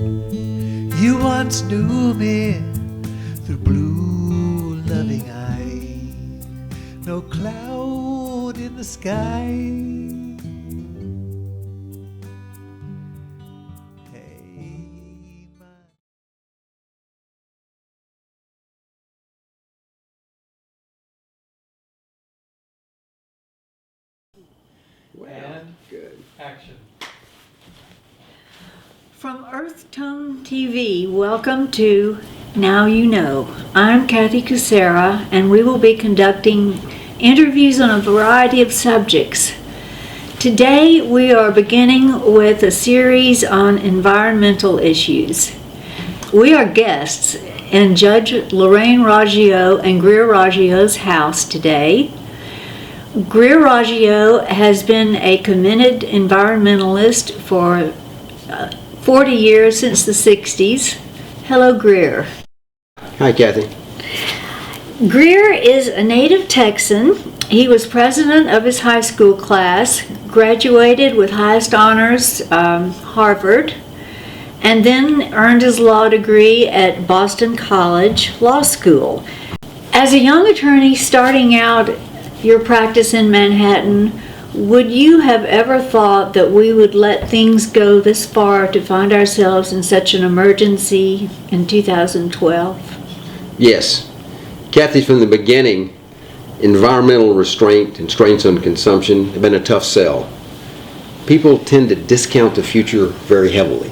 You once knew me through blue loving eyes, no cloud in the sky. Hey, Wow, and good. action. From Earth Tone TV, welcome to Now You Know. I'm Kathy Kucera, and we will be conducting interviews on a variety of subjects. Today we are beginning with a series on environmental issues. We are guests in Judge Lorraine Raggio and Grier Raggio's house today. Grier Raggio has been a committed environmentalist for 40 years, since the 60s. Hello, Grier. Hi, Kathy. Grier is a native Texan. He was president of his high school class, graduated with highest honors, Harvard, and then earned his law degree at Boston College Law School. As a young attorney starting out your practice in Manhattan, would you have ever thought that we would let things go this far to find ourselves in such an emergency in 2012? Yes. Kathy, from the beginning, environmental restraint and strains on consumption have been a tough sell. People tend to discount the future very heavily.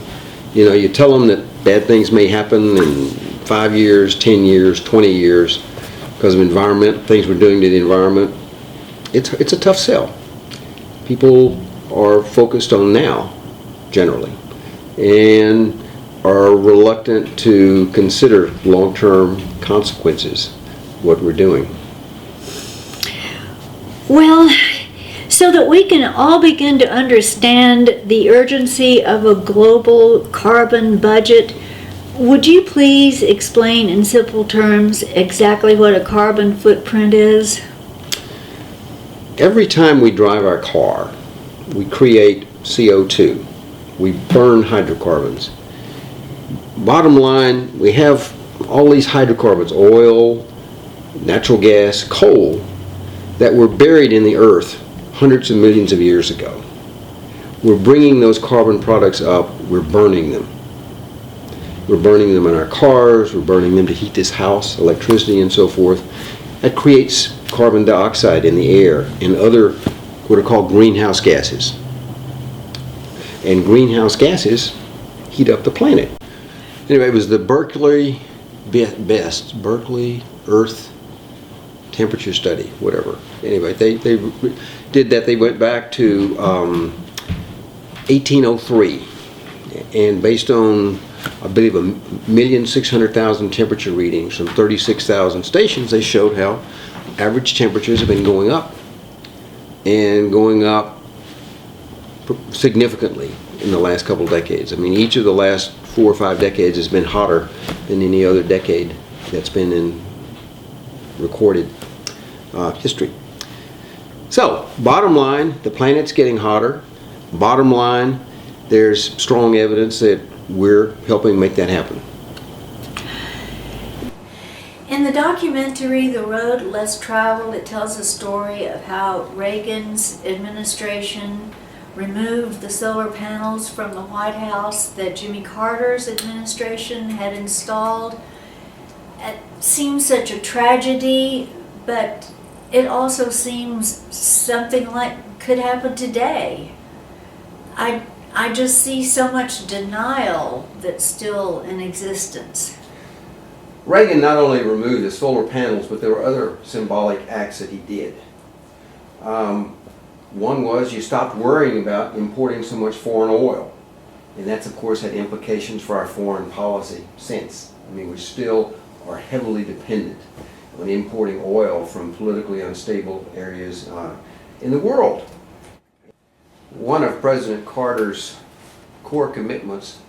You know, you tell them that bad things may happen in 5 years, 10 years, 20 years because of environment, things we're doing to the environment. It's a tough sell. People are focused on now, generally, and are reluctant to consider long-term consequences, what we're doing. Well, so that we can all begin to understand the urgency of a global carbon budget, would you please explain in simple terms exactly what a carbon footprint is? Every time we drive our car, we create CO2. We burn hydrocarbons. Bottom line, we have all these hydrocarbons, oil, natural gas, coal, that were buried in the earth hundreds of millions of years ago. We're bringing those carbon products up, we're burning them. We're burning them in our cars, we're burning them to heat this house, electricity and so forth. That creates carbon dioxide in the air and other what are called greenhouse gases. And greenhouse gases heat up the planet. Anyway, it was the Berkeley Earth temperature study, whatever. Anyway, they did that. They went back to 1803, and based on, I believe, 1,600,000 temperature readings from 36,000 stations, they showed how average temperatures have been going up, and going up significantly in the last couple of decades. I mean, each of the last 4 or 5 decades has been hotter than any other decade that's been in recorded history. So, bottom line, the planet's getting hotter. Bottom line, there's strong evidence that we're helping make that happen. In the documentary, The Road Less Traveled, it tells a story of how Reagan's administration removed the solar panels from the White House that Jimmy Carter's administration had installed. It seems such a tragedy, but it also seems something like could happen today. I just see so much denial that's still in existence. Reagan not only removed the solar panels, but there were other symbolic acts that he did. One was you stopped worrying about importing so much foreign oil. And that's, of course, had implications for our foreign policy since. I mean, we still are heavily dependent on importing oil from politically unstable areas in the world. One of President Carter's core commitments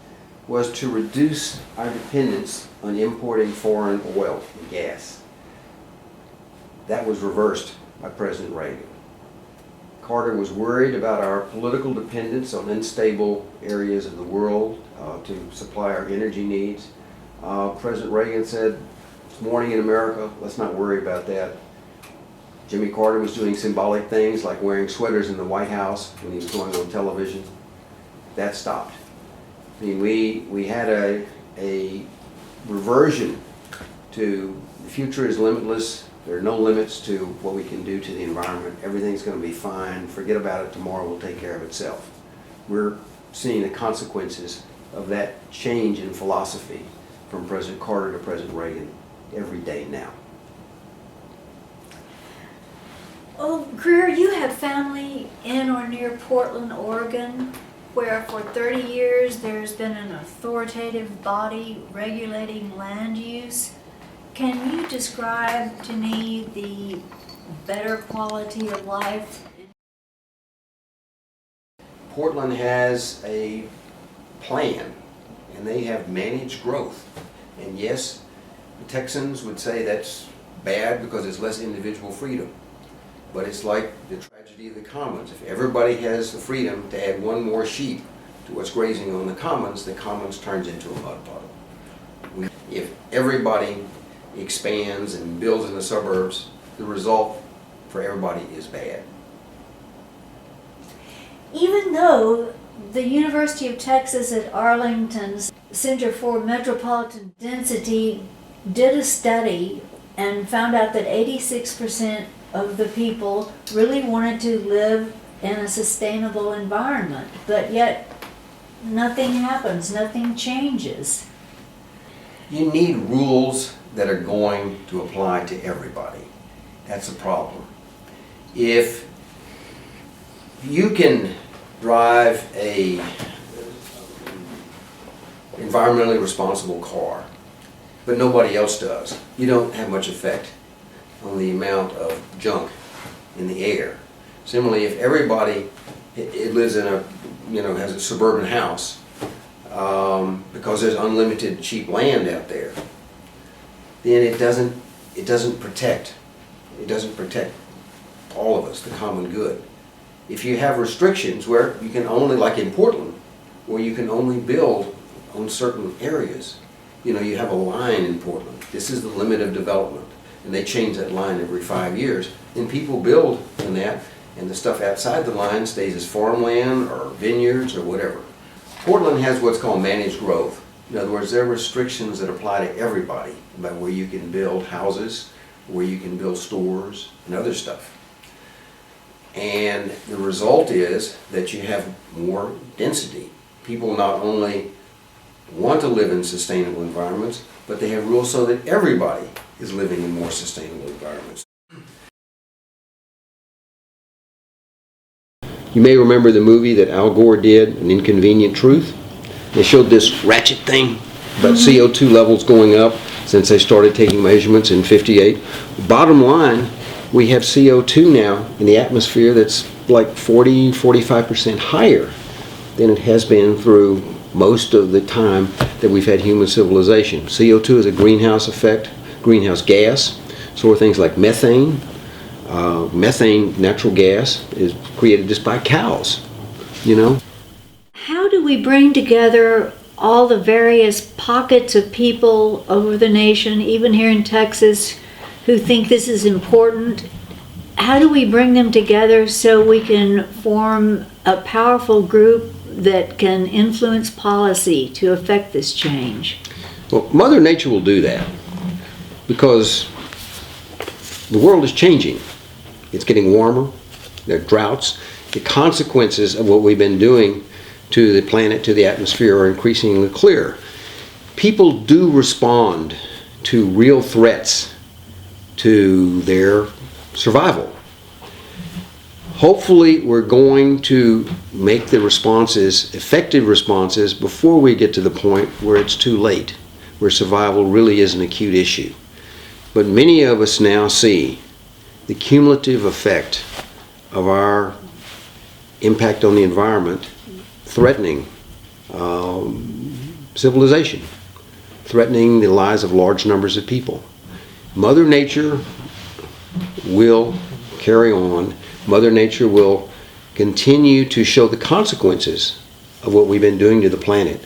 was to reduce our dependence on importing foreign oil and gas. That was reversed by President Reagan. Carter was worried about our political dependence on unstable areas of the world to supply our energy needs. President Reagan said, "It's morning in America, let's not worry about that." Jimmy Carter was doing symbolic things like wearing sweaters in the White House when he was going on television. That stopped. I mean, we had a reversion to the future is limitless. There are no limits to what we can do to the environment. Everything's going to be fine. Forget about it. Tomorrow will take care of itself. We're seeing the consequences of that change in philosophy from President Carter to President Reagan every day now. Oh, Grier, you have family in or near Portland, Oregon, where for 30 years there's been an authoritative body regulating land use. Can you describe to me the better quality of life? Portland has a plan, and they have managed growth. And yes, the Texans would say that's bad because it's less individual freedom. But it's like the tragedy of the commons. If everybody has the freedom to add one more sheep to what's grazing on the commons turns into a mud puddle. If everybody expands and builds in the suburbs, the result for everybody is bad. Even though the University of Texas at Arlington's Center for Metropolitan Density did a study and found out that 86% of the people really wanted to live in a sustainable environment, but yet nothing happens, nothing changes. You need rules that are going to apply to everybody. That's a problem. If you can drive a environmentally responsible car, but nobody else does, you don't have much effect on the amount of junk in the air. Similarly, if everybody it lives in a, has a suburban house because there's unlimited cheap land out there, then it doesn't protect all of us, the common good. If you have restrictions where you can only, like in Portland, where you can only build on certain areas, you have a line in Portland. This is the limit of development, and they change that line every 5 years. And people build in that, and the stuff outside the line stays as farmland or vineyards or whatever. Portland has what's called managed growth. In other words, there are restrictions that apply to everybody about where you can build houses, where you can build stores, and other stuff. And the result is that you have more density. People not only want to live in sustainable environments, but they have rules so that everybody is living in more sustainable environments. You may remember the movie that Al Gore did, An Inconvenient Truth. They showed this ratchet thing about CO2 levels going up since they started taking measurements in '58. Bottom line, we have CO2 now in the atmosphere that's like 45% higher than it has been through most of the time that we've had human civilization. CO2 is a greenhouse gas. So are things like methane. Methane, natural gas, is created just by cows, How do we bring together all the various pockets of people over the nation, even here in Texas, who think this is important? How do we bring them together so we can form a powerful group that can influence policy to affect this change? Well, Mother Nature will do that because the world is changing. It's getting warmer, there are droughts. The consequences of what we've been doing to the planet, to the atmosphere, are increasingly clear. People do respond to real threats to their survival. Hopefully we're going to make the responses, effective responses, before we get to the point where it's too late, where survival really is an acute issue. But many of us now see the cumulative effect of our impact on the environment threatening civilization, threatening the lives of large numbers of people. Mother Nature will carry on. Mother Nature will continue to show the consequences of what we've been doing to the planet.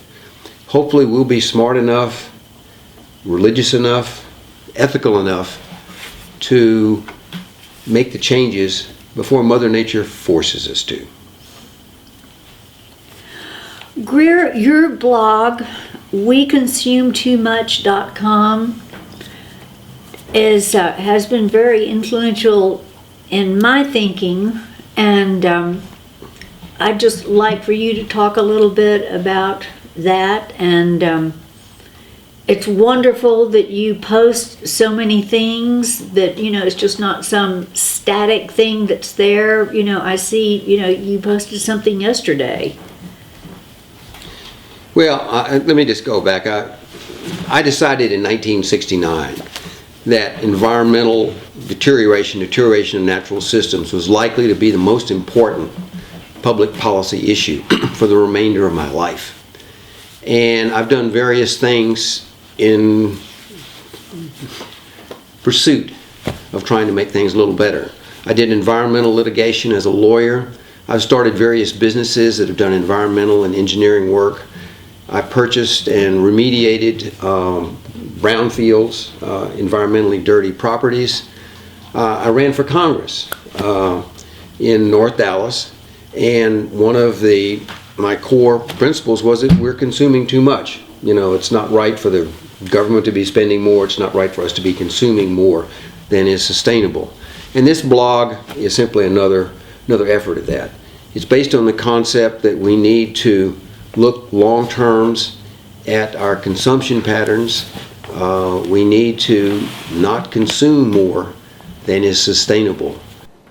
Hopefully we'll be smart enough, religious enough, ethical enough to make the changes before Mother Nature forces us to. Grier, your blog, WeConsumeTooMuch.com, has been very influential in my thinking, and I'd just like for you to talk a little bit about that. And it's wonderful that you post so many things that, it's just not some static thing that's there. I see, you posted something yesterday. Well, let me just go back. I decided in 1969 that environmental deterioration of natural systems was likely to be the most important public policy issue for the remainder of my life. And I've done various things in pursuit of trying to make things a little better. I did environmental litigation as a lawyer. I've started various businesses that have done environmental and engineering work. I purchased and remediated brownfields, environmentally dirty properties. I ran for Congress in North Dallas, and one of my core principles was that we're consuming too much. It's not right for the government to be spending more. It's not right for us to be consuming more than is sustainable. And this blog is simply another effort at that. It's based on the concept that we need to look long terms at our consumption patterns. We need to not consume more than is sustainable.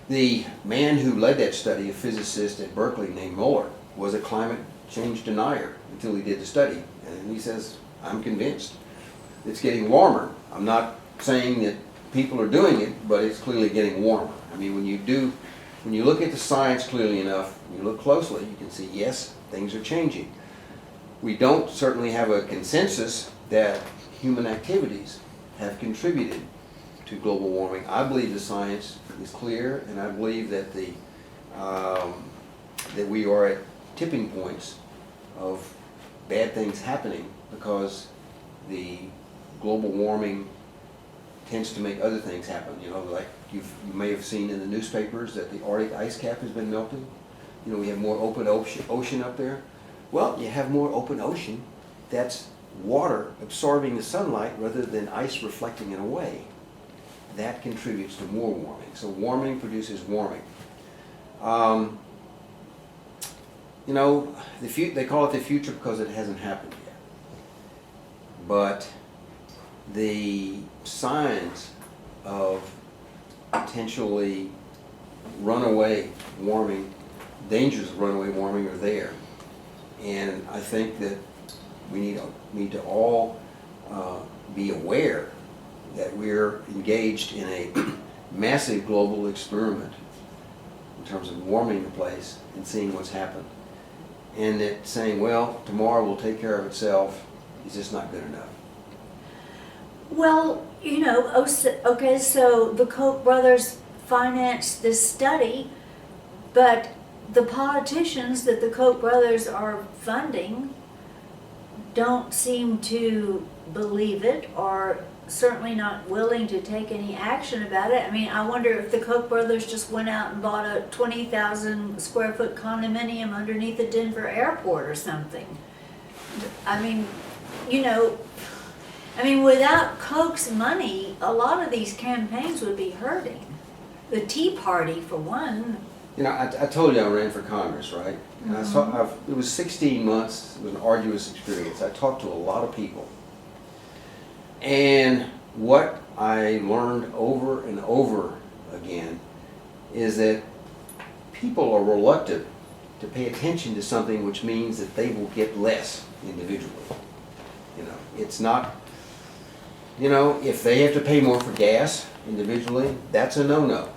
The man who led that study, a physicist at Berkeley named Muller, was a climate change denier until he did the study. And he says, I'm convinced it's getting warmer. I'm not saying that people are doing it, but it's clearly getting warmer. I mean, when you look at the science clearly enough, when you look closely, you can see, yes, things are changing. We don't certainly have a consensus that human activities have contributed to global warming. I believe the science is clear, and I believe that that we are at tipping points of bad things happening because the global warming tends to make other things happen. Like you may have seen in the newspapers that the Arctic ice cap has been melting. We have more open ocean up there. Well, you have more open ocean. That's water absorbing the sunlight rather than ice reflecting it away. That contributes to more warming. So warming produces warming. They call it the future because it hasn't happened yet. But the signs of potentially runaway warming, dangers of runaway warming are there. And I think that we need to all be aware that we're engaged in a massive global experiment in terms of warming the place and seeing what's happened. And that saying, well, tomorrow will take care of itself is just not good enough. Well, okay, so the Koch brothers financed this study, but the politicians that the Koch brothers are funding don't seem to believe it, or certainly not willing to take any action about it. I mean, I wonder if the Koch brothers just went out and bought a 20,000 square foot condominium underneath the Denver airport or something. I mean, without Koch's money, a lot of these campaigns would be hurting. The Tea Party, for one. I told you I ran for Congress, right? And it was 16 months. It was an arduous experience. I talked to a lot of people. And what I learned over and over again is that people are reluctant to pay attention to something which means that they will get less individually. It's not, if they have to pay more for gas individually, that's a no-no.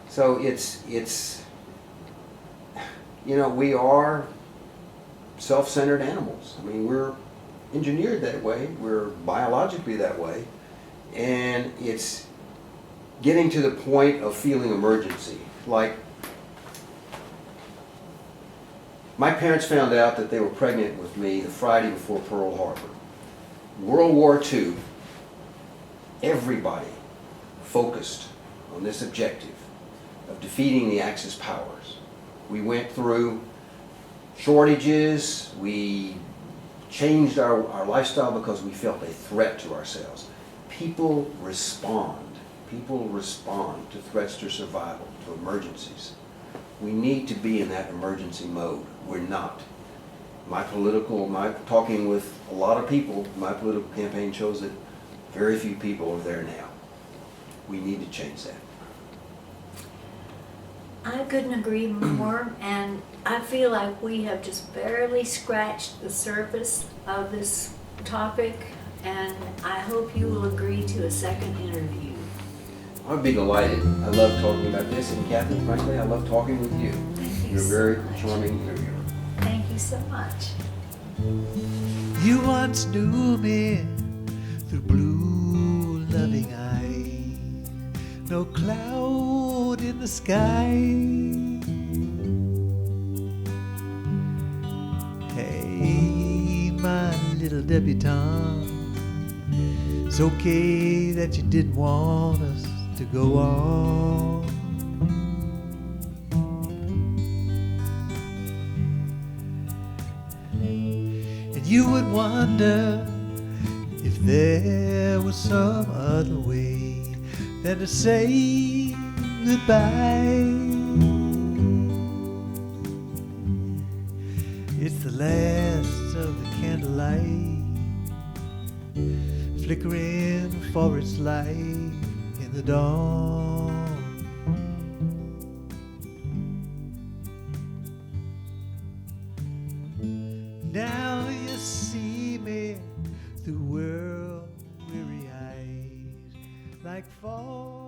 So we are self-centered animals. I mean, we're engineered that way, we're biologically that way, and it's getting to the point of feeling emergency. Like My parents found out that they were pregnant with me the Friday before Pearl Harbor. World War II, everybody focused on this objective of defeating the Axis powers. We went through shortages, we changed our lifestyle because we felt a threat to ourselves. People respond to threats to survival, to emergencies. We need to be in that emergency mode. We're not. Talking with a lot of people, my political campaign shows that very few people are there now. We need to change that. I couldn't agree more, and I feel like we have just barely scratched the surface of this topic, and I hope you will agree to a second interview. I'd be delighted. I love talking about this, and Kathy, frankly, I love talking with you. Thank you You're a so very much. charming interviewer. Thank you so much. You once knew me through blue loving eyes, no cloud in the sky. Hey, my little debutante, it's okay that you didn't want us to go on. And you would wonder if there was some other way than to say goodbye. It's the last of the candlelight, flickering for its light in the dawn. Now you see me through world-weary eyes, like fall.